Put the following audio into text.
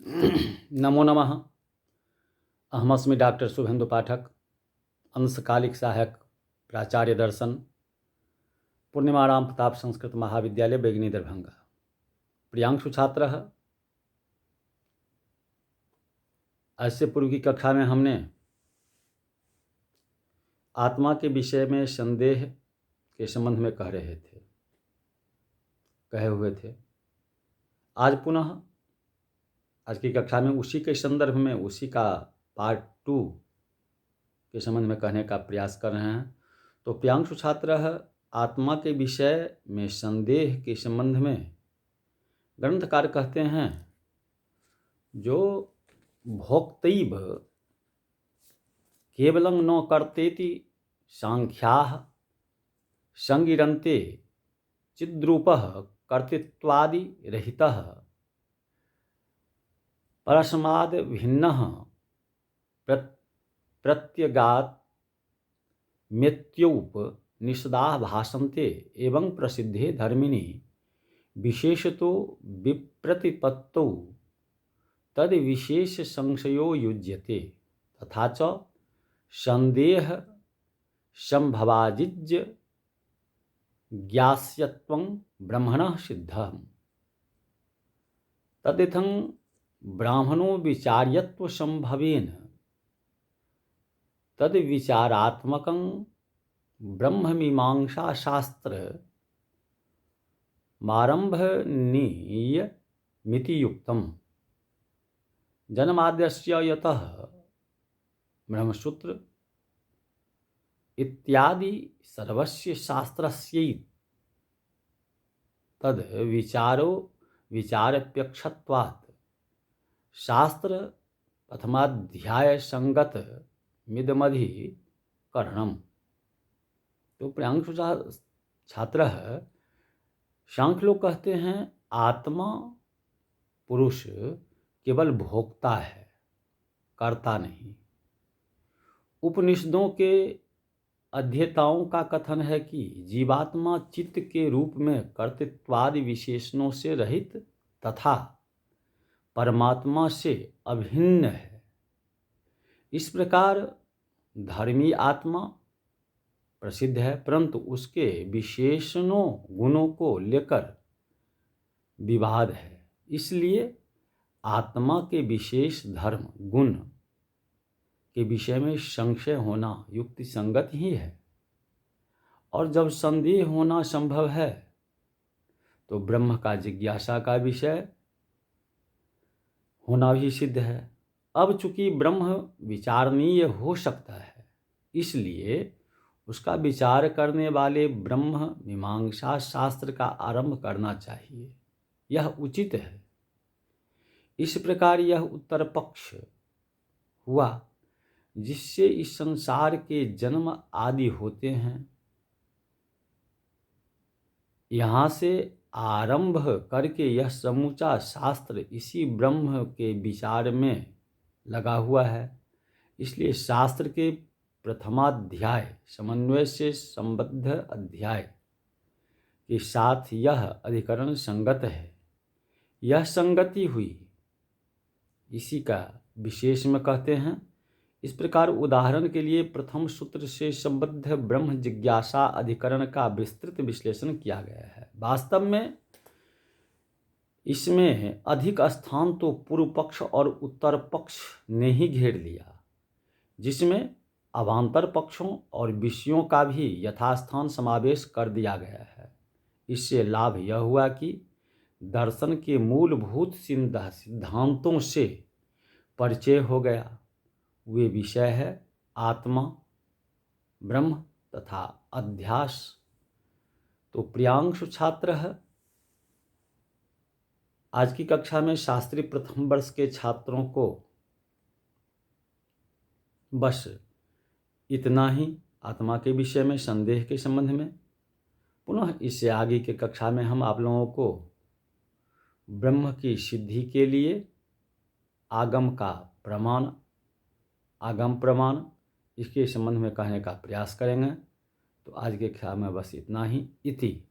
नमो नमः। अहमस्मि डॉक्टर शुभेन्दु पाठक, अंशकालिक सहायक प्राचार्य दर्शन, पूर्णिमाराम प्रताप संस्कृत महाविद्यालय बेगनी दरभंगा। प्रियांशु छात्रः, आज से पूर्व की कक्षा में हमने आत्मा के विषय में संदेह के संबंध में कहे हुए थे। आज पुनः आज की कक्षा में उसी के संदर्भ में उसी का पार्ट 2 के संबंध में कहने का प्रयास कर रहे हैं। तो प्रियांशु छात्रः, आत्मा के विषय में संदेह के संबंध में ग्रंथकार कहते हैं, जो भोक्तैव केवलं न कर्तेति सांख्याः संगिरन्ते चिद्रूपः कर्तृत्वादि रहितः परस्माद् भिन्नः प्रत्यगात् मृत्युप निषदाः भाषन्ते एवं प्रसिद्धे धर्मिणि विशेषतो विप्रतिपत्तौ तद विशेष संशयो युज्यते तथा च संदेह संभवाजिज्य ज्ञास्यत्वं ब्रह्मणः सिद्धम् तदिथं ब्राह्मणो विचार्यत्व संभवेन तद विचारात्मकं ब्रह्ममीमांसा शास्त्र मारंभनीय मिति युक्तम् जन्माद्यस्य यतः ब्रह्मसूत्र इत्यादि सर्वस्य शास्त्रस्यैव तद विचारप्यक्षत्वात् शास्त्र प्रथमाध्याय संगत मिदमधिकरणम्। तो प्रियांशु छात्र सांख्य लोग कहते हैं, आत्मा पुरुष केवल भोक्ता है, कर्ता नहीं। उपनिषदों के अध्येताओं का कथन है कि जीवात्मा चित्त के रूप में कर्तृत्वादि विशेषणों से रहित तथा परमात्मा से अभिन्न है। इस प्रकार धर्मी आत्मा प्रसिद्ध है, परंतु उसके विशेषणों गुणों को लेकर विवाद है। इसलिए आत्मा के विशेष धर्म गुण के विषय में संशय होना युक्ति संगत ही है, और जब संदेह होना संभव है तो ब्रह्म का जिज्ञासा का विषय होना भी सिद्ध है। अब चूंकि ब्रह्म विचारणीय हो सकता है, इसलिए उसका विचार करने वाले ब्रह्म मीमांसा शास्त्र का आरंभ करना चाहिए, यह उचित है। इस प्रकार यह उत्तर पक्ष हुआ जिससे इस संसार के जन्म आदि होते हैं। यहाँ से आरंभ करके यह समूचा शास्त्र इसी ब्रह्म के विचार में लगा हुआ है। इसलिए शास्त्र के प्रथमाध्याय समन्वय से संबद्ध अध्याय के साथ यह अधिकरण संगत है। यह संगति हुई, इसी का विशेष में कहते हैं। इस प्रकार उदाहरण के लिए प्रथम सूत्र से संबद्ध ब्रह्म जिज्ञासा अधिकरण का विस्तृत विश्लेषण किया गया है। वास्तव में इसमें अधिक स्थान तो पूर्व पक्ष और उत्तर पक्ष ने ही घेर लिया, जिसमें अवान्तर पक्षों और विषयों का भी यथास्थान समावेश कर दिया गया है। इससे लाभ यह हुआ कि दर्शन के मूलभूत सिद्धांतों से परिचय हो गया। वे विषय है आत्मा, ब्रह्म तथा अध्यास। तो प्रियांशु छात्र है, आज की कक्षा में शास्त्री प्रथम वर्ष के छात्रों को बस इतना ही आत्मा के विषय में संदेह के संबंध में। पुनः इससे आगे की कक्षा में हम आप लोगों को ब्रह्म की सिद्धि के लिए आगम प्रमाण इसके संबंध में कहने का प्रयास करेंगे। तो आज के कक्षा में बस इतना ही। इति